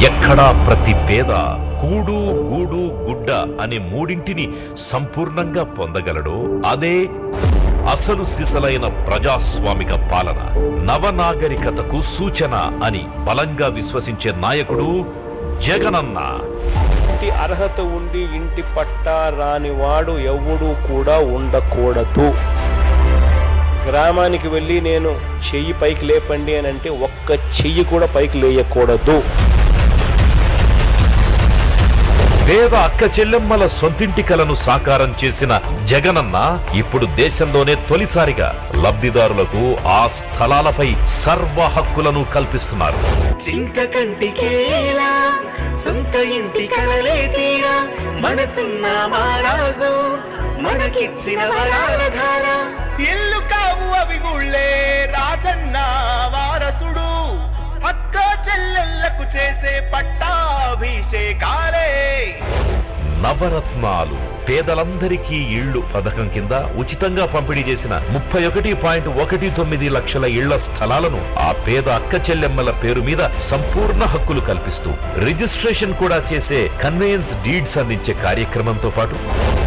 ఎక్కడా ప్రతి పేద కూడు గూడు గుడ్డ అనే మూడింటిని సంపూర్ణంగా పొందగలడో అదే అసలు సిసలైన ప్రజాస్వామిక పాలన, నవనాగరికతకు సూచన అని బలంగా విశ్వసించే నాయకుడు జగనన్న. ఇంటి అర్హత ఉండి ఇంటి పట్టా రానివాడు ఎవడు కూడా ఉండకూడదు. గ్రామానికి వెళ్ళి నేను చెయ్యి పైకి లేపండి అని అంటే ఒక్క చెయ్యి కూడా పైకి లేయకూడదు. పేద అక్క చెల్లెమ్మల సొంతింటి కలను సాకారం చేసిన జగనన్న ఇప్పుడు దేశంలోనే తొలిసారిగా లబ్ధిదారులకు ఆ స్థలాలపై సర్వ హక్కులను కల్పిస్తున్నారు. చింత కంటికేలా సొంత ఇంటి కలలే తీరా మనసున్న మహారాజు మనకిచ్చిన వరాల ధార. ఇల్లు కావు అవి గుళ్ళే రాజన్న వారసుడు అక్క చెల్లెళ్లకు చేసే పట్టాభిషేకాలే. నవరత్నాలు పేదలందరికీ ఇళ్లు పథకం కింద ఉచితంగా పంపిణీ చేసిన 31.19 లక్షల ఇళ్ల స్థలాలను ఆ పేద అక్క చెల్లెమ్మల పేరు మీద సంపూర్ణ హక్కులు కల్పిస్తూ రిజిస్ట్రేషన్ కూడా చేసే కన్వేయన్స్ డీడ్స్ అందించే కార్యక్రమంతో పాటు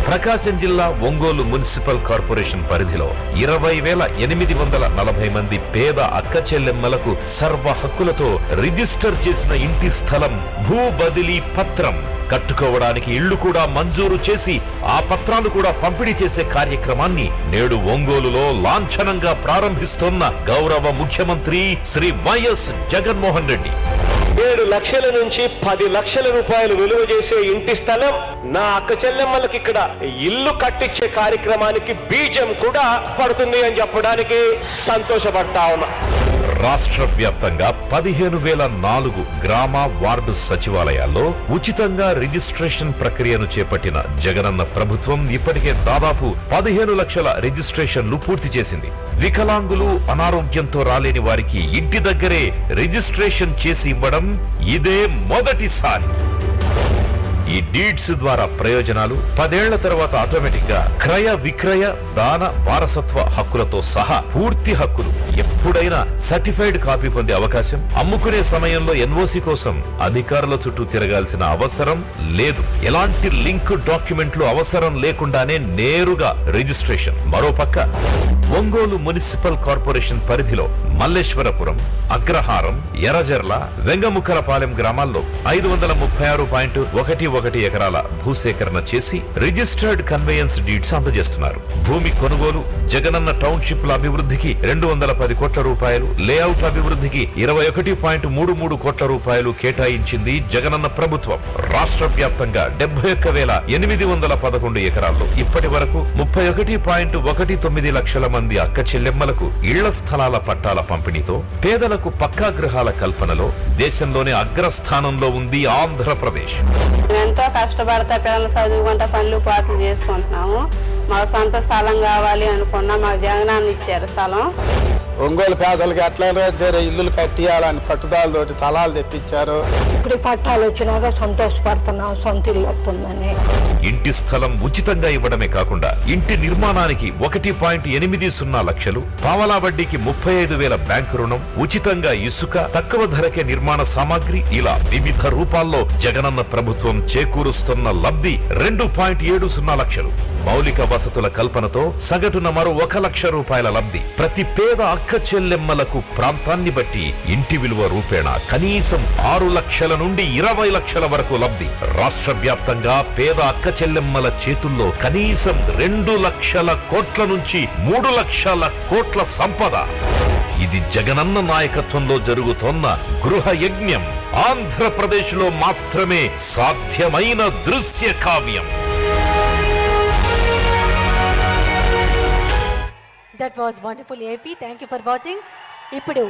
ప్రకాశం జిల్లా ఒంగోలు మున్సిపల్ కార్పొరేషన్ పరిధిలో 20,840 మంది పేద అక్క చెల్లెమ్మలకు సర్వ హక్కులతో రిజిస్టర్ చేసిన ఇంటి స్థలం భూ బదిలీ పత్రం కట్టుకోవడానికి ఇళ్లు కూడా మంజూరు చేసి ఆ పత్రాలు కూడా పంపిణీ చేసే కార్యక్రమాన్ని నేడు ఒంగోలులో లాంఛనంగా ప్రారంభిస్తోన్న గౌరవ ముఖ్యమంత్రి శ్రీ వైఎస్ జగన్మోహన్ రెడ్డి. 7 లక్షల నుంచి 10 లక్షల రూపాయలు విలువ చేసే ఇంటి స్థలం నా అక్క చెల్లెమ్మలకి ఇక్కడ ఇల్లు కట్టించే కార్యక్రమానికి బీజం కూడా పడుతుంది అని చెప్పడానికి సంతోషపడతా ఉన్నా. రాష్ట్ర వ్యాప్తంగా 15,004 గ్రామ వార్డు సచివాలయాల్లో ఉచితంగా రిజిస్ట్రేషన్ ప్రక్రియను చేపట్టిన జగనన్న ప్రభుత్వం ఇప్పటికే దాదాపు 15 లక్షల రిజిస్ట్రేషన్లు పూర్తి చేసింది. వికలాంగులు, అనారోగ్యంతో రాలేని వారికి ఇంటి దగ్గరే రిజిస్ట్రేషన్ చేసి ఇవ్వడం ఇదే మొదటిసారి. ఈ డీడ్స్ ద్వారా ప్రయోజనాలు 10 ఏళ్ల తర్వాత ఆటోమేటిక్ గా క్రయ విక్రయ దాన వారసత్వ హక్కులతో సహా పూర్తి హక్కులు, ఎప్పుడైనా సర్టిఫైడ్ కాపీ పొందే అవకాశం, అమ్ముకునే సమయంలో ఎన్ఓసి కోసం అధికారుల చుట్టూ తిరగాల్సిన అవసరం లేదు, ఎలాంటి లింక్ డాక్యుమెంట్లు అవసరం లేకుండానే నేరుగా రిజిస్ట్రేషన్. మరోపక్క ఒంగోలు మున్సిపల్ కార్పొరేషన్ పరిధిలో మల్లేశ్వరపురం, అగ్రహారం, ఎర్రజర్ల, వెంగముక్కలపాలెం గ్రామాల్లో 536.11 ఎకరాల భూసేకరణ చేసి రిజిస్టర్డ్ కన్వేయన్స్ డీడ్స్ అందజేస్తున్నారు. భూమి కొనుగోలు, జగనన్న టౌన్షిప్ల అభివృద్ధికి 210 కోట్ల రూపాయలు, లేఅవుట్ అభివృద్ధికి 21.33 కోట్ల రూపాయలు కేటాయించింది జగనన్న ప్రభుత్వం. రాష్ట్ర వ్యాప్తంగా 71,811 ఎకరాల్లో ఇప్పటి వరకు 31.19 లక్షల మంది అక్క చెల్లెమ్మలకు ఇళ్ల స్థలాల పట్టాల పంపిణీతో పేదలకు పక్కా గృహాల కల్పనలో దేశంలోనే అగ్రస్థానంలో ఉంది ఆంధ్రప్రదేశ్. ఎంతో కష్టపడతా పిల్లలు చదువుకుంటా పనులు పాటలు చేసుకుంటున్నాము. మాకు సొంత స్థలం కావాలి అనుకున్నా మాకు జగనన్న ఇచ్చారు స్థలం. ఒంగోలు పేదలకు ఎట్లయినా ఇల్లులు కట్టియాలని పట్టుదలతోటి స్థలాలు తెప్పించారు. ఇప్పుడు పట్టాలు వచ్చినాక సంతోషపడుతున్నాం, సొంత ఇల్లు వస్తుందని. ఇంటి స్థలం ఉచితంగా ఇవ్వడమే కాకుండా ఇంటి నిర్మాణానికి 1.80 లక్షలు, పావలా వడ్డీకి 35,000 బ్యాంకు రుణం, ఉచితంగా ఇసుక, తక్కువ ధరకే నిర్మాణ సామాగ్రి, ఇలా వివిధ రూపాల్లో జగనన్న ప్రభుత్వం చేకూరుస్తున్న లబ్ధి 2.70 లక్షలు. మౌలిక వసతుల కల్పనతో సగటున మరో 1 లక్ష రూపాయల లబ్ధి. ప్రతి పేద అక్క చెల్లెమ్మలకు ప్రాంతాన్ని బట్టి ఇంటి విలువ రూపేణా కనీసం 6 లక్షల నుండి 20 లక్షల వరకు లబ్ధి. రాష్ట్ర వ్యాప్తంగా పేద అక్క చెల్లెమ్మల చేతుల్లో కనీసం 2 లక్షల కోట్ల నుంచి 3 లక్షల కోట్ల సంపద. ఇది జగనన్న నాయకత్వంలో జరుగుతోన్న గృహ యజ్ఞం. ఆంధ్రప్రదేశ్ లో మాత్రమే సాధ్యమైన దృశ్య కావ్యం. That was wonderful, AP. Thank you for watching. ఇప్పుడు